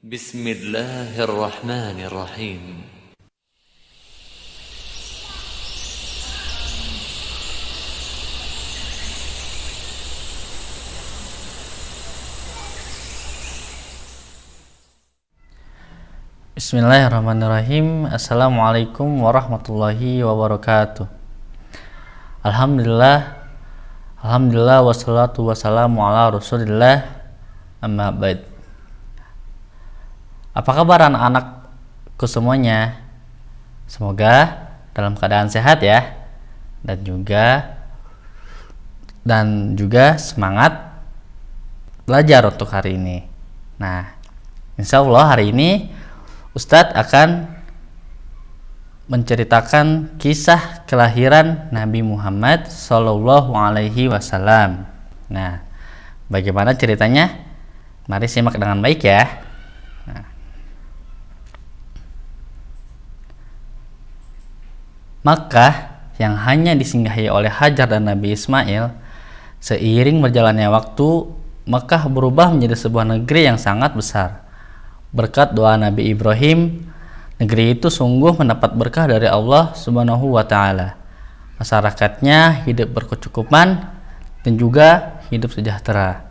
بسم الله الرحمن الرحيم. Bismillahirrahmanirrahim. Assalamualaikum warahmatullahi wabarakatuh. Alhamdulillah wassalatu wassalamu ala rasulillah, amma ba'd. Apa kabar anak-anakku semuanya? Semoga dalam keadaan sehat ya, dan juga semangat belajar untuk hari ini. Nah, insya Allah hari ini Ustadz akan menceritakan kisah kelahiran Nabi Muhammad Sallallahu Alaihi Wasallam. Nah, bagaimana ceritanya? Mari simak dengan baik ya. Makkah yang hanya disinggahi oleh Hajar dan Nabi Ismail, seiring berjalannya waktu, Makkah berubah menjadi sebuah negeri yang sangat besar. Berkat doa Nabi Ibrahim, negeri itu sungguh mendapat berkah dari Allah Subhanahu wa Ta'ala. Masyarakatnya hidup berkecukupan dan juga hidup sejahtera.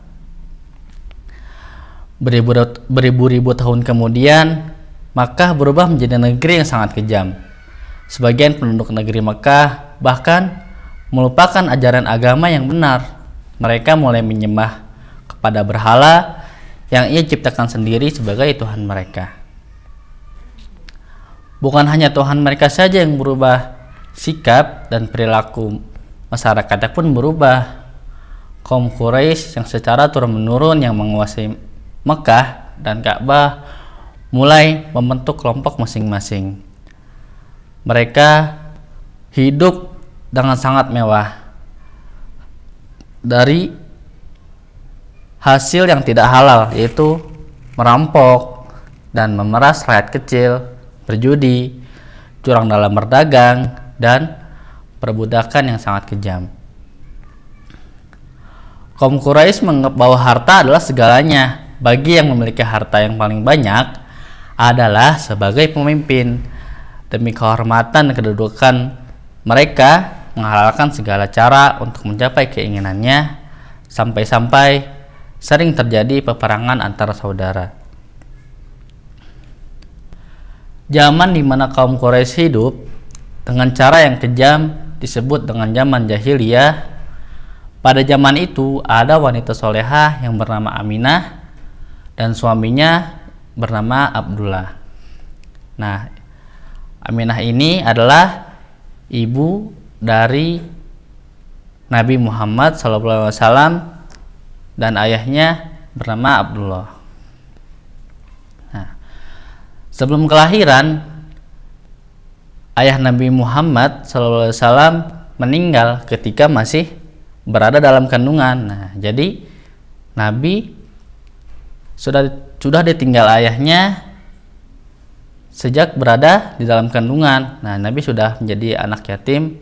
Beribu-ribu tahun kemudian, Makkah berubah menjadi negeri yang sangat kejam. Sebagian penduduk negeri Makkah bahkan melupakan ajaran agama yang benar. Mereka mulai menyembah kepada berhala yang ia ciptakan sendiri sebagai Tuhan mereka. Bukan hanya Tuhan mereka saja yang berubah, sikap dan perilaku masyarakatnya pun berubah. Kaum Quraisy yang secara turun-menurun yang menguasai Mekah dan Ka'bah mulai membentuk kelompok masing-masing. Mereka hidup dengan sangat mewah dari hasil yang tidak halal, yaitu merampok dan memeras rakyat kecil, berjudi, curang dalam berdagang, dan perbudakan yang sangat kejam. Kaum Quraisy menganggap bahwa harta adalah segalanya. Bagi yang memiliki harta yang paling banyak adalah sebagai pemimpin. Demi kehormatan dan kedudukan, mereka menghalalkan segala cara untuk mencapai keinginannya, sampai-sampai sering terjadi peperangan antara saudara. Zaman di mana kaum Quraisy hidup dengan cara yang kejam disebut dengan zaman jahiliyah. Pada zaman itu ada wanita solehah yang bernama Aminah dan suaminya bernama Abdullah. Nah, Aminah ini adalah ibu dari Nabi Muhammad SAW dan ayahnya bernama Abdullah. Nah, sebelum kelahiran, ayah Nabi Muhammad SAW meninggal ketika masih berada dalam kandungan. Nah, jadi Nabi sudah ditinggal ayahnya sejak berada di dalam kandungan. Nah, Nabi sudah menjadi anak yatim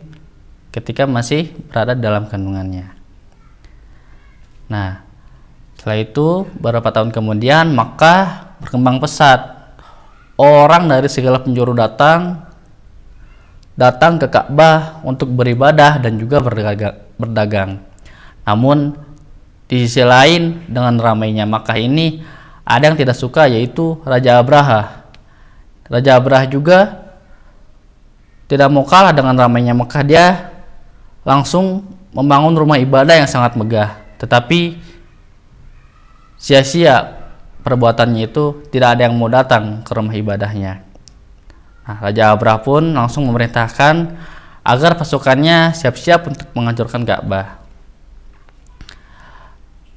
ketika masih berada dalam kandungannya. Nah, setelah itu beberapa tahun kemudian Makkah berkembang pesat. Orang dari segala penjuru datang ke Ka'bah untuk beribadah dan juga berdagang. Namun di sisi lain, dengan ramainya Makkah ini ada yang tidak suka, yaitu Raja Abraha. Raja Abraha juga tidak mau kalah dengan ramainya Makkah. Dia langsung membangun rumah ibadah yang sangat megah. Tetapi sia-sia perbuatannya itu, tidak ada yang mau datang ke rumah ibadahnya. Nah, Raja Abraha pun langsung memerintahkan agar pasukannya siap-siap untuk menghancurkan Ka'bah.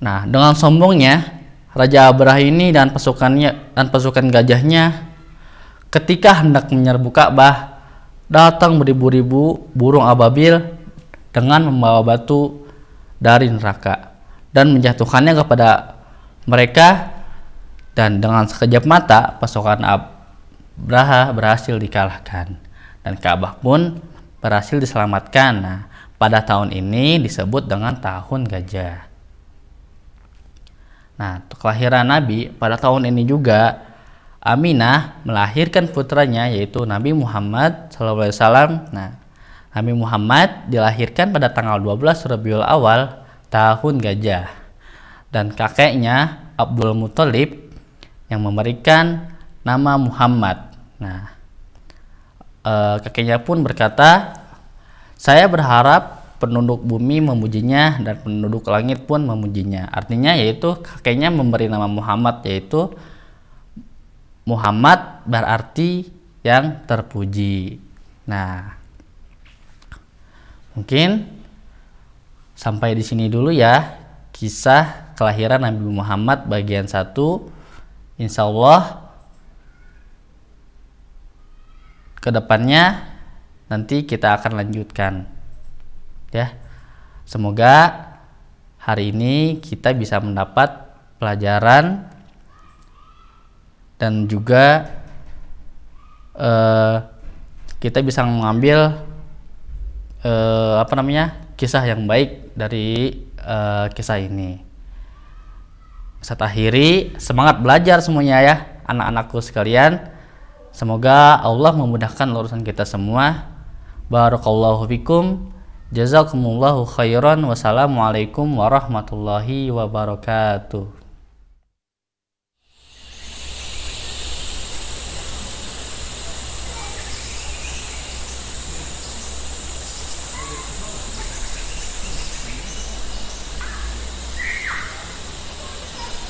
Nah, dengan sombongnya Raja Abraha ini dan pasukan gajahnya ketika hendak menyerbu Ka'bah, datang beribu-ribu burung ababil dengan membawa batu dari neraka dan menjatuhkannya kepada mereka, dan dengan sekejap mata pasukan Abraha berhasil dikalahkan dan Ka'bah pun berhasil diselamatkan. Nah, pada tahun ini disebut dengan tahun gajah. Nah, kelahiran Nabi pada tahun ini juga Aminah melahirkan putranya yaitu Nabi Muhammad SAW. Nah, Nabi Muhammad dilahirkan pada tanggal 12 Rabiul Awal tahun gajah, dan kakeknya Abdul Muthalib yang memberikan nama Muhammad. Nah, kakeknya pun berkata, saya berharap penduduk bumi memujinya dan penduduk langit pun memujinya. Artinya yaitu kakeknya memberi nama Muhammad, yaitu Muhammad berarti yang terpuji. Nah, mungkin sampai di sini dulu ya kisah kelahiran Nabi Muhammad bagian 1. Insya Allah kedepannya nanti kita akan lanjutkan ya. Semoga hari ini kita bisa mendapat pelajaran dan juga kita bisa mengambil kisah yang baik dari kisah ini. Saya akhiri, semangat belajar semuanya ya anak-anakku sekalian. Semoga Allah memudahkan urusan kita semua. Barakallahu fikum, jazakumullahu khairan, wassalamualaikum warahmatullahi wabarakatuh.